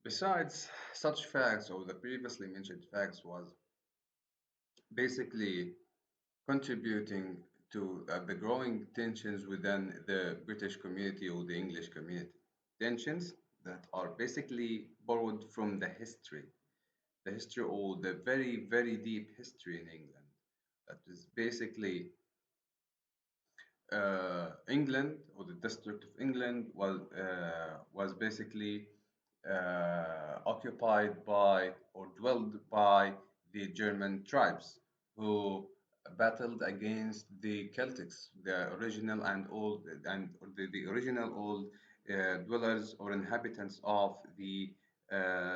Besides such facts, or the previously mentioned facts, was basically contributing to the growing tensions within the British community or the English community. Tensions that are basically borrowed from the history or the very, very deep history in England. That is basically England, or the District of England was basically occupied by or dwelled by the German tribes who battled against the Celtics, the original and old and the original old dwellers or inhabitants of the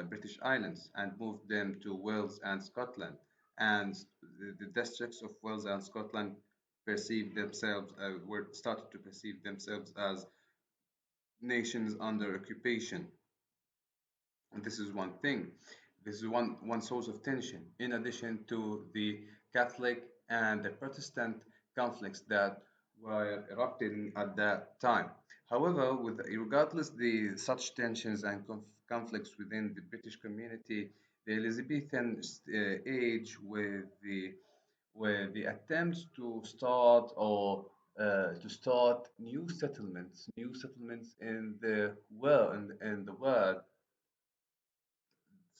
British Islands, and moved them to Wales and Scotland. And the districts of Wales and Scotland perceived themselves were started to perceive themselves as nations under occupation. And this is one thing. This is one source of tension, in addition to the Catholic and the Protestant conflicts that were erupting at that time. However, with regardless the such tensions and conflicts within the British community, the Elizabethan age, with the attempts to start or to start new settlements in the world, in the world,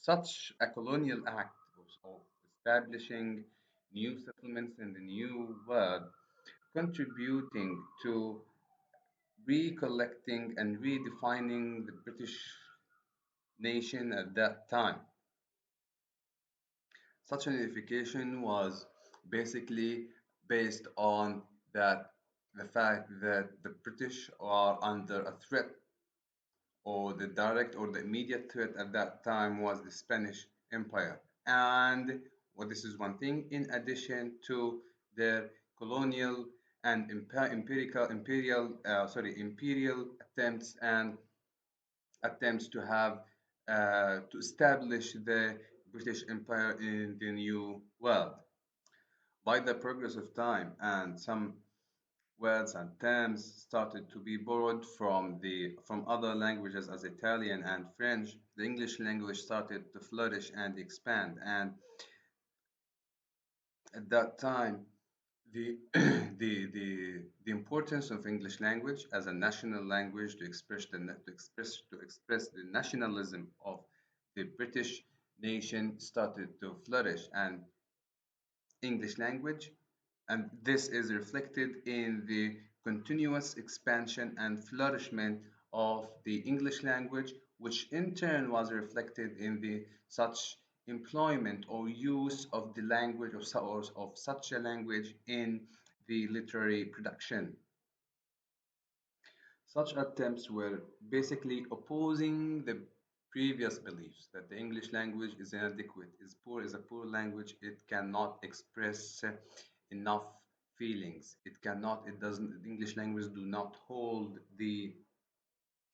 such a colonial act of establishing new settlements in the new world, contributing to recollecting and redefining the British nation at that time. Such an unification was basically based on that the fact that the British are under a threat, or the direct or the immediate threat at that time was the Spanish Empire. And well, this is one thing, in addition to their colonial and imperial attempts to have to establish the British Empire in the New World. By the progress of time, and some words and terms started to be borrowed from other languages as Italian and French, the English language started to flourish and expand. And at that time, the the importance of English language as a national language to express the nationalism of the British nation started to flourish. And English language, and this is reflected in the continuous expansion and flourishment of the English language, which in turn was reflected in the such employment or use of the language of such a language in the literary production. Such attempts were basically opposing the previous beliefs that the English language is inadequate, is a poor language, it cannot express enough feelings. It cannot, it doesn't, the English language do not hold the,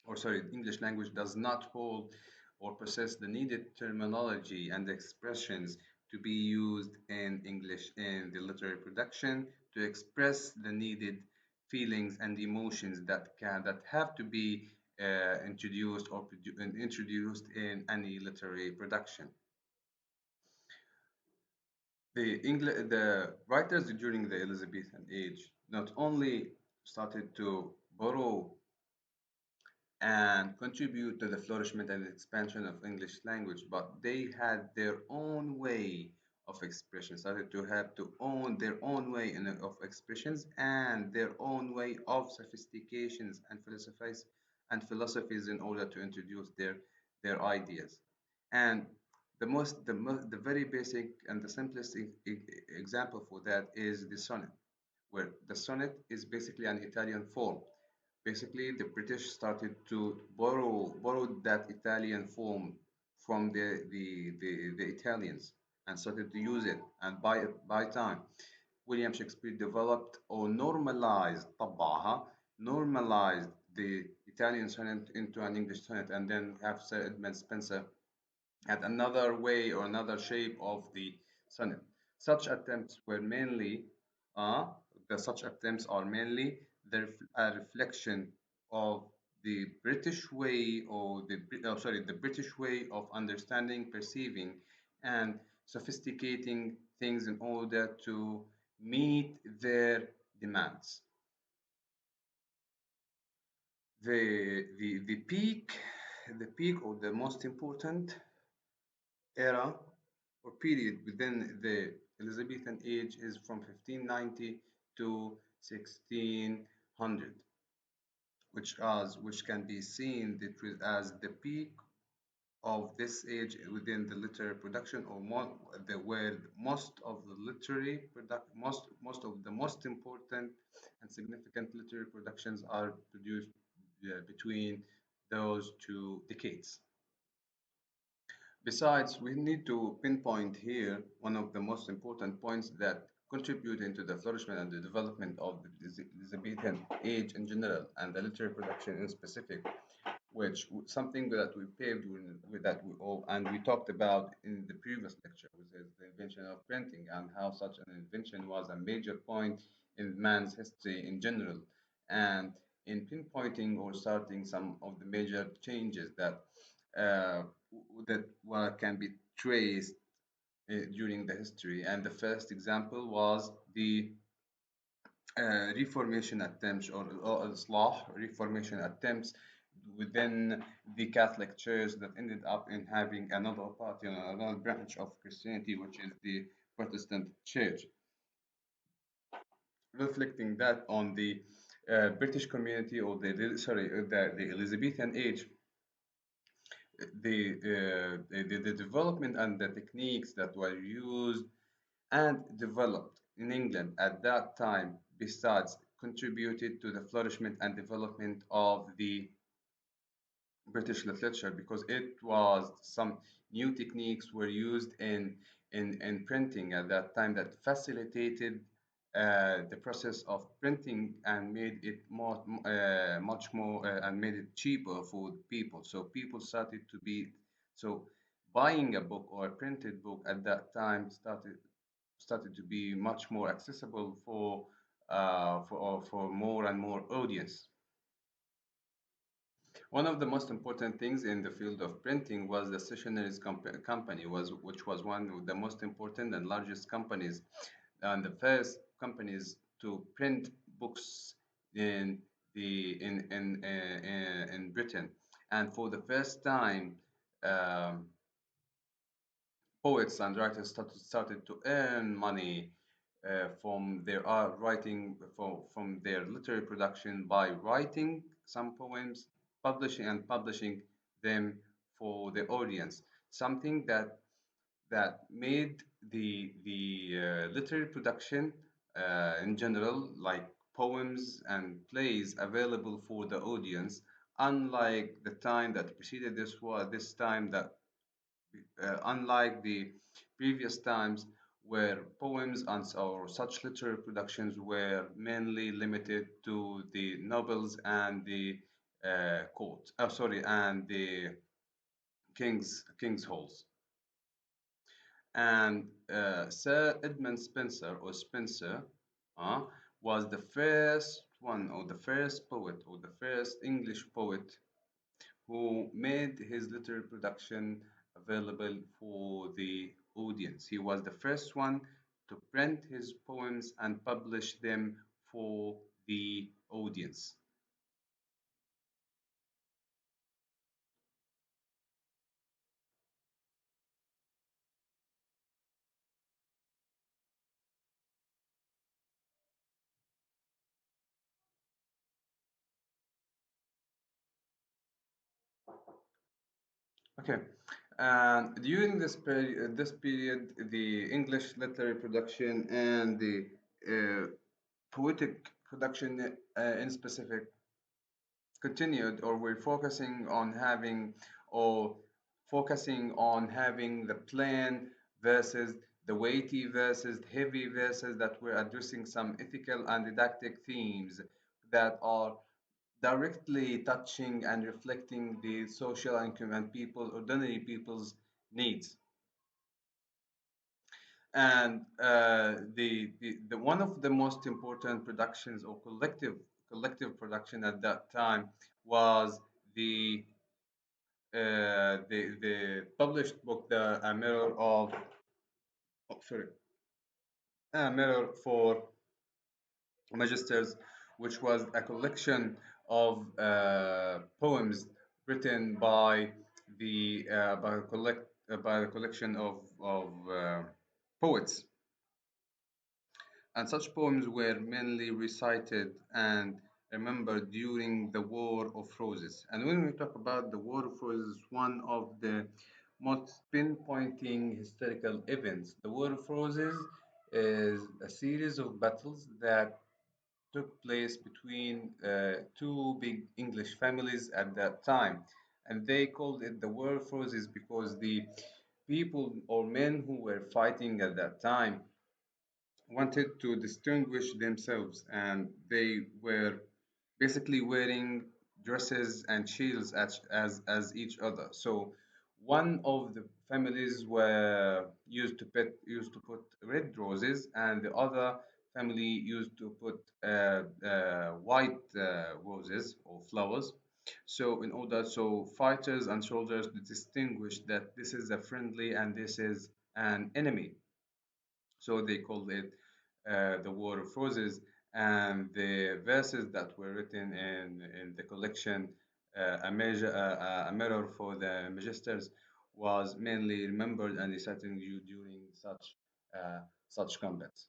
or sorry, the English language does not hold or possess the needed terminology and expressions to be used in English in the literary production to express the needed feelings and emotions that have to be introduced or introduced in any literary production. The writers during the Elizabethan age not only started to borrow and contribute to the flourishment and expansion of English language, but they had their own way of expression, started to have to own their own way of expressions and their own way of sophistications and philosophies in order to introduce their ideas. And the very basic and the simplest example for that is the sonnet, where the sonnet is basically an Italian form. Basically, the British started to borrow that Italian form from the Italians and started to use it. And by time, William Shakespeare developed or normalized the Italian sonnet into an English sonnet, and then have Sir Edmund Spenser had another way or another shape of the sonnet. Such attempts were mainly uh, such attempts are mainly a reflection of the British way, or the British way of understanding, perceiving, and sophisticating things in order to meet their demands. The peak or the most important era or period within the Elizabethan age is from 1590 to 1600, which can be seen as the peak of this age within the literary production, or where most of the literary product most of the most important and significant literary productions are produced between those two decades. Besides, we need to pinpoint here one of the most important points that contribute into the flourishment and the development of the Elizabethan age in general, and the literary production in specific, which something that we paved with that we all and we talked about in the previous lecture, which is the invention of printing, and how such an invention was a major point in man's history in general, and in pinpointing or starting some of the major changes uh, can be traced during the history. And the first example was the reformation attempts, or Islah reformation attempts within the Catholic Church, that ended up in having another party, another branch of Christianity, which is the Protestant Church, reflecting that on the British community, or the Elizabethan age. The development and the techniques that were used and developed in England at that time, besides contributed to the flourishment and development of the British literature, because it was some new techniques were used in printing at that time that facilitated the process of printing, and made it much more and made it cheaper for people. So people started to be so buying a book or a printed book at that time started to be much more accessible for more and more audience. One of the most important things in the field of printing was the stationery company, which was one of the most important and largest companies, and the first companies to print books in Britain. And for the first time, um, poets and writers started to earn money from their art writing, from their literary production, by writing some poems, publishing them for the audience. Something that made the literary production in general, like poems and plays, available for the audience, unlike the time that preceded this time, that unlike the previous times, where poems or such literary productions were mainly limited to the nobles and the and the king's halls. And Sir Edmund Spenser, or Spencer, was the first one, or the first poet, or the first English poet who made his literary production available for the audience. He was the first one to print his poems and publish them for the audience. Okay. And during this period, the English literary production and the poetic production in specific continued, or we're focusing on having the plain versus the weighty versus the heavy verses, that we're addressing some ethical and didactic themes that are directly touching and reflecting the social and ordinary people's needs. And the one of the most important productions, or collective production at that time, was the published book, the A Mirror of, oh, sorry, A Mirror for Magisters, which was a collection of poems written by a collection of poets, and such poems were mainly recited and remembered during the War of Roses. And when we talk about the War of Roses, one of the most pinpointing historical events. The War of Roses is a series of battles that took place between two big English families at that time. And they called it the War of Roses because the people or men who were fighting at that time wanted to distinguish themselves, and they were basically wearing dresses and shields as each other. So one of the families were used to put red roses, and the other family used to put white roses or flowers. So in order so fighters and soldiers to distinguish that this is a friendly and this is an enemy, so they called it the War of Roses. And the verses that were written in the collection, a mirror for the magisters, was mainly remembered and recited during such combats.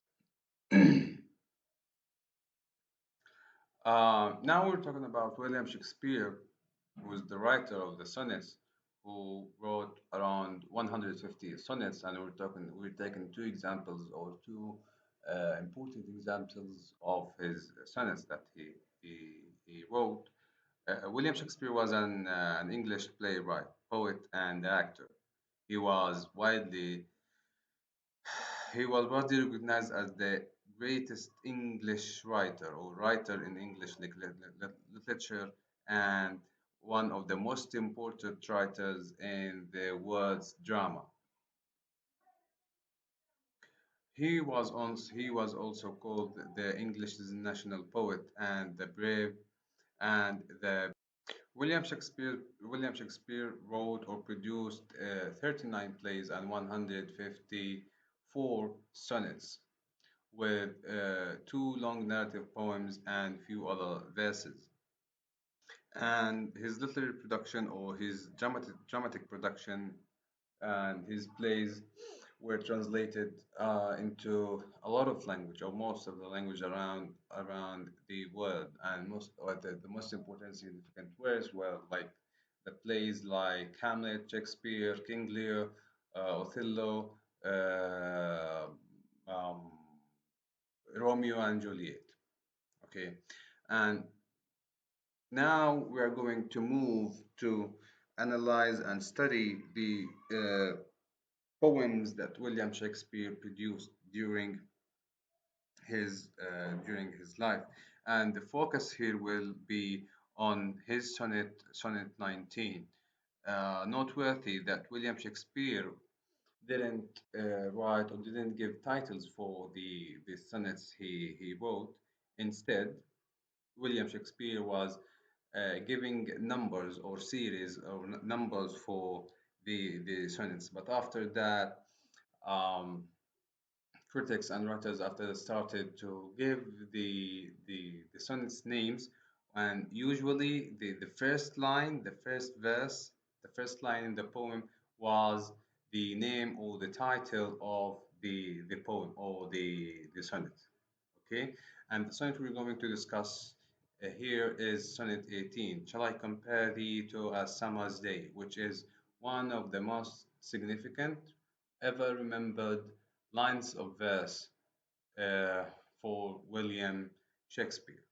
Now we're talking about William Shakespeare, who is the writer of the sonnets, who wrote around 150 sonnets, and we're taking two examples or two important examples of his sonnets that he wrote. William Shakespeare was an English playwright, poet, and actor. He was widely he was widely recognized as the greatest English writer or writer in English literature, and one of the most important writers in the world's drama. He was also called the English's national poet and the brave and the William Shakespeare wrote or produced 39 plays and 154 sonnets, with two long narrative poems and few other verses. And his literary production or his dramatic production and his plays were translated into a lot of language, or most of the language around the world. And the most important significant works were like the plays like Hamlet, Shakespeare, King Lear, Othello, um, Romeo and Juliet. Okay, and now we are going to move to analyze and study the poems that William Shakespeare produced during his life, and the focus here will be on his sonnet 19. Noteworthy that William Shakespeare didn't write or didn't give titles for the sonnets he wrote. Instead, William Shakespeare was giving numbers or series or numbers for the sonnets. But after that, um, critics and writers after started to give the sonnets names, and usually the first line, the first verse, the first line in the poem was the name or the title of the poem or the sonnet. Okay, and the sonnet we're going to discuss here is sonnet 18. Shall I compare thee to a summer's day, which is one of the most significant ever remembered lines of verse uh, for William Shakespeare.